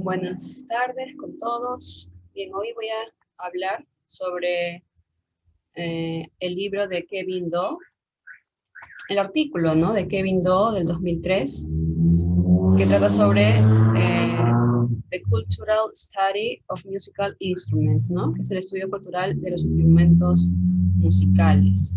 Buenas tardes con todos. Bien, hoy voy a hablar sobre el libro de Kevin Do, el artículo, ¿no?, de Kevin Do del 2003, que trata sobre The Cultural Study of Musical Instruments, ¿no?, que es el estudio cultural de los instrumentos musicales.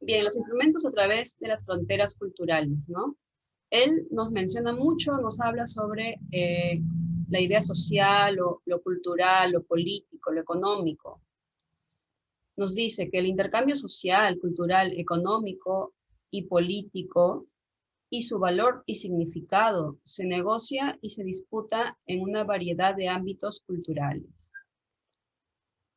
Bien, los instrumentos a través de las fronteras culturales, ¿no? Él nos menciona mucho, nos habla sobre la idea social, lo cultural, lo político, lo económico. Nos dice que el intercambio social, cultural, económico y político y su valor y significado se negocia y se disputa en una variedad de ámbitos culturales.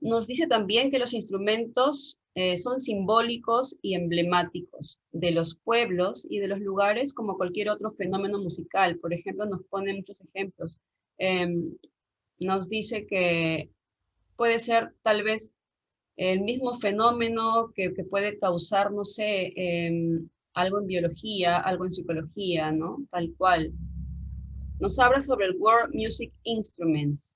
Nos dice también que los instrumentos son simbólicos y emblemáticos de los pueblos y de los lugares como cualquier otro fenómeno musical. Por ejemplo, nos pone muchos ejemplos. Nos dice que puede ser tal vez el mismo fenómeno que puede causar, no sé, algo en biología, algo en psicología, ¿no? Tal cual. Nos habla sobre el World Music Instruments.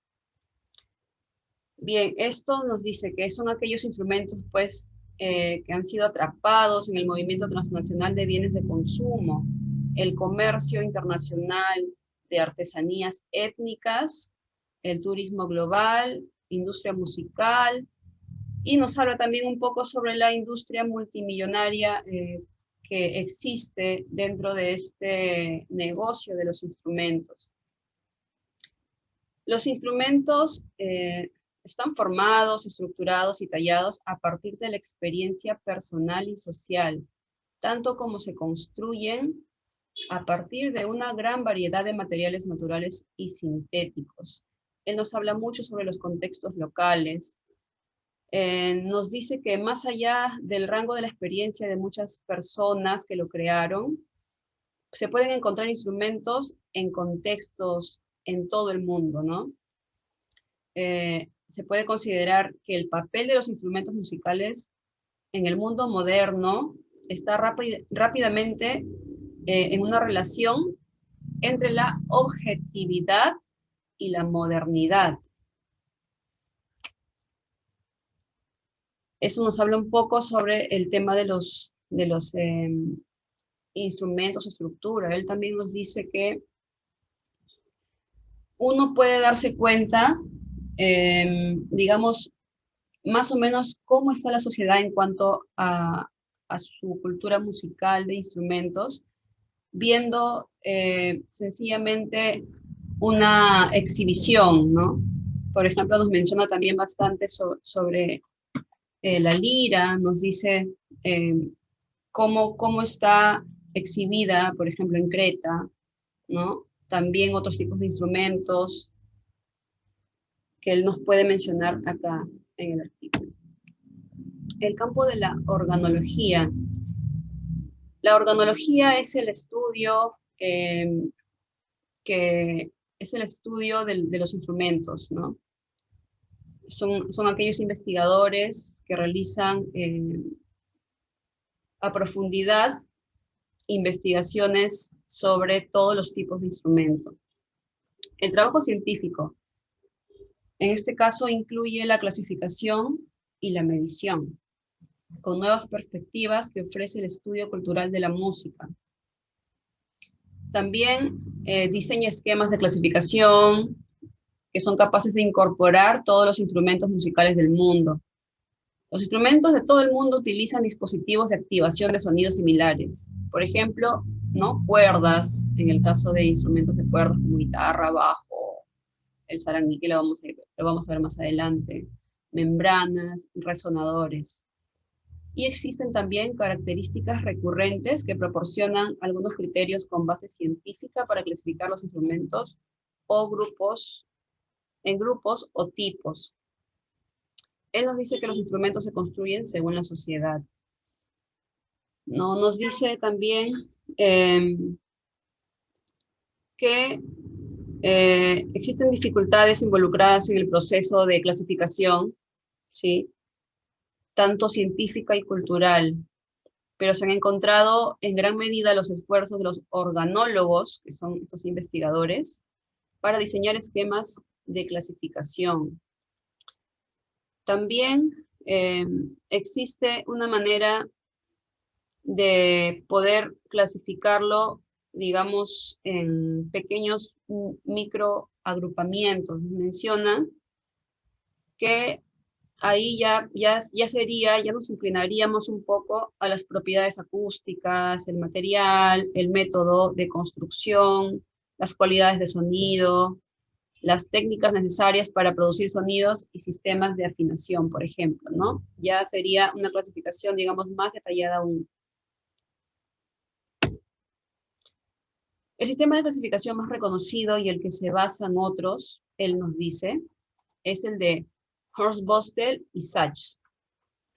Bien, esto nos dice que son aquellos instrumentos, pues, que han sido atrapados en el movimiento transnacional de bienes de consumo, el comercio internacional de artesanías étnicas, el turismo global, industria musical, y nos habla también un poco sobre la industria multimillonaria que existe dentro de este negocio de los instrumentos. Los instrumentos están formados, estructurados y tallados a partir de la experiencia personal y social, tanto como se construyen a partir de una gran variedad de materiales naturales y sintéticos. Él nos habla mucho sobre los contextos locales. Nos dice que más allá del rango de la experiencia de muchas personas que lo crearon, se pueden encontrar instrumentos en contextos en todo el mundo, ¿no? Se puede considerar que el papel de los instrumentos musicales en el mundo moderno está rápidamente en una relación entre la objetividad y la modernidad. Eso nos habla un poco sobre el tema de los instrumentos o estructura. Él también nos dice que uno puede darse cuenta, digamos, más o menos cómo está la sociedad en cuanto a su cultura musical de instrumentos, viendo sencillamente una exhibición, ¿no? Por ejemplo, nos menciona también bastante sobre la lira, nos dice cómo está exhibida, por ejemplo, en Creta, ¿no? También otros tipos de instrumentos que él nos puede mencionar acá en el artículo. El campo de la organología. La organología es el estudio de los instrumentos, ¿no? Son aquellos investigadores que realizan a profundidad investigaciones sobre todos los tipos de instrumentos. El trabajo científico, en este caso, incluye la clasificación y la medición, con nuevas perspectivas que ofrece el estudio cultural de la música. También diseña esquemas de clasificación que son capaces de incorporar todos los instrumentos musicales del mundo. Los instrumentos de todo el mundo utilizan dispositivos de activación de sonidos similares. Por ejemplo, ¿no?, cuerdas, en el caso de instrumentos de cuerdas como guitarra, bajo, el sarangui, que lo vamos a ver más adelante, membranas, resonadores. Y existen también características recurrentes que proporcionan algunos criterios con base científica para clasificar los instrumentos o grupos, en grupos o tipos. Él nos dice que los instrumentos se construyen según la sociedad. No, nos dice también que existen dificultades involucradas en el proceso de clasificación, ¿sí?, tanto científica y cultural, pero se han encontrado en gran medida los esfuerzos de los organólogos, que son estos investigadores, para diseñar esquemas de clasificación. También existe una manera de poder clasificarlo, digamos, en pequeños microagrupamientos. Menciona que ahí ya nos inclinaríamos un poco a las propiedades acústicas, el material, el método de construcción, las cualidades de sonido, las técnicas necesarias para producir sonidos y sistemas de afinación, por ejemplo, ¿no? Ya sería una clasificación, digamos, más detallada aún. El sistema de clasificación más reconocido y el que se basa en otros, él nos dice, es el de Horsbostel y Sachs,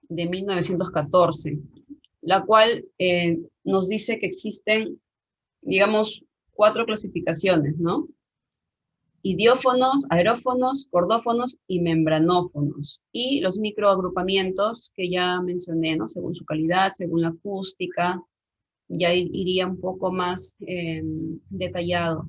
de 1914, la cual nos dice que existen, digamos, 4 clasificaciones, ¿no? Idiófonos, aerófonos, cordófonos y membranófonos. Y los microagrupamientos que ya mencioné, ¿no? Según su calidad, según la acústica, ya iría un poco más detallado.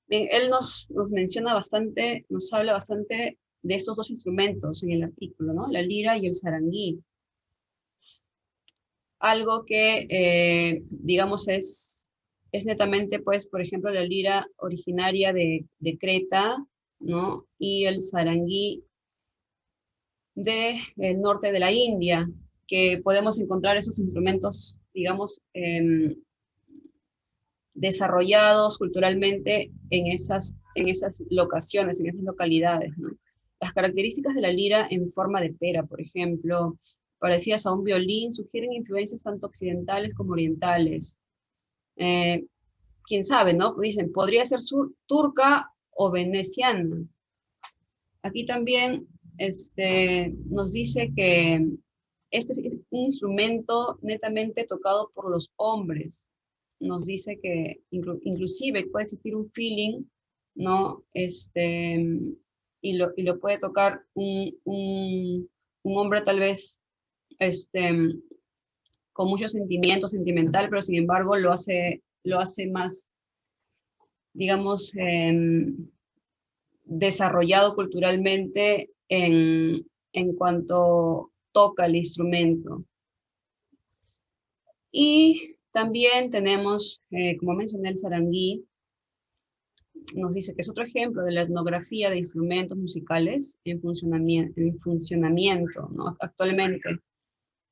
Bien, él nos menciona bastante, nos habla bastante de estos 2 instrumentos en el artículo, ¿no? La lira y el sarangui. Algo que, digamos, es netamente, pues, por ejemplo, la lira originaria de Creta, ¿no? Y el sarangui del norte de la India, que podemos encontrar esos instrumentos, digamos, desarrollados culturalmente en esas locaciones, en esas localidades, ¿no? Las características de la lira en forma de pera, por ejemplo, parecidas a un violín, sugieren influencias tanto occidentales como orientales. Quién sabe, ¿no? Dicen, podría ser turca o veneciana. Aquí también nos dice que este es un instrumento netamente tocado por los hombres. Nos dice que inclusive puede existir un feeling, ¿no? Y lo puede tocar un hombre tal vez con mucho sentimiento sentimental, pero sin embargo lo hace más, digamos, desarrollado culturalmente en cuanto toca el instrumento. Y también tenemos, como mencioné, el sarangui. Nos dice que es otro ejemplo de la etnografía de instrumentos musicales en funcionamiento, ¿no? Actualmente.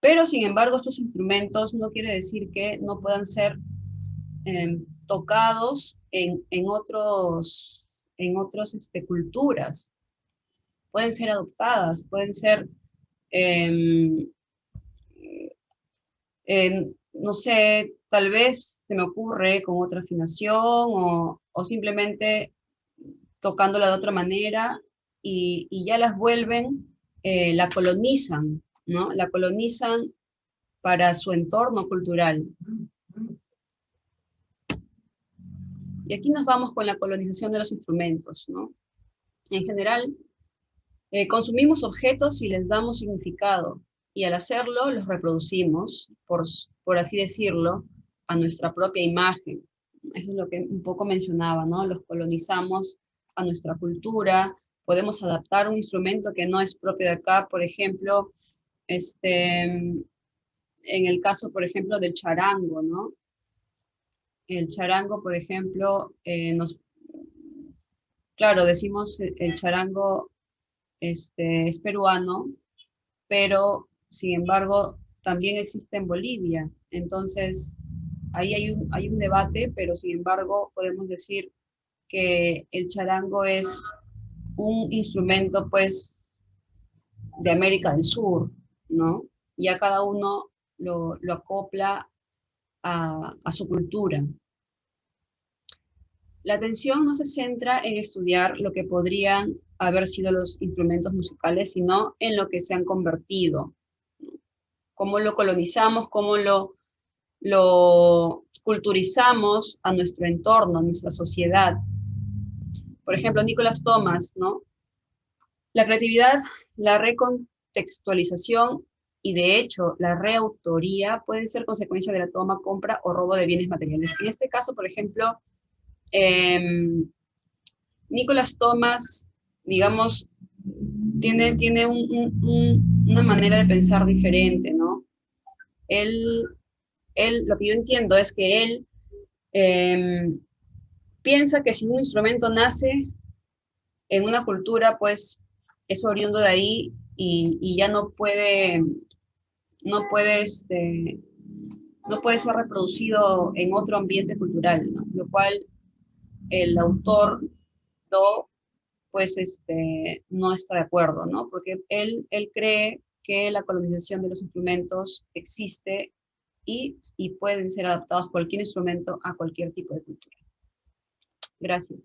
Pero, sin embargo, estos instrumentos no quiere decir que no puedan ser tocados en otras culturas. Pueden ser adoptadas, pueden ser, no sé, tal vez se me ocurre con otra afinación o simplemente tocándola de otra manera y ya las vuelven, la colonizan, ¿no? La colonizan para su entorno cultural. Y aquí nos vamos con la colonización de los instrumentos, ¿no? En general, consumimos objetos y les damos significado, y al hacerlo los reproducimos, por así decirlo, a nuestra propia imagen. Eso es lo que un poco mencionaba, ¿no? Los colonizamos a nuestra cultura, podemos adaptar un instrumento que no es propio de acá, por ejemplo, en el caso, por ejemplo, del charango, ¿no? El charango, por ejemplo, claro, decimos el charango es peruano, pero sin embargo también existe en Bolivia. Entonces, ahí hay un debate, pero sin embargo podemos decir que el charango es un instrumento, pues, de América del Sur, ¿no? Ya cada uno lo acopla a su cultura. La atención no se centra en estudiar lo que podrían haber sido los instrumentos musicales, sino en lo que se han convertido. Cómo lo colonizamos, cómo lo culturizamos a nuestro entorno, a nuestra sociedad. Por ejemplo, Nicholas Thomas, ¿no? La creatividad La recontextualización y de hecho la reautoría pueden ser consecuencia de la toma, compra o robo de bienes materiales. En este caso, por ejemplo, Nicholas Thomas, digamos, tiene una manera de pensar diferente, ¿no? Él, lo que yo entiendo es que él piensa que si un instrumento nace en una cultura, pues es oriundo de ahí y ya no puede ser reproducido en otro ambiente cultural, ¿no? Lo cual el autor Do, pues no está de acuerdo, ¿no? Porque él cree que la colonización de los instrumentos existe y pueden ser adaptados cualquier instrumento a cualquier tipo de cultura. Gracias.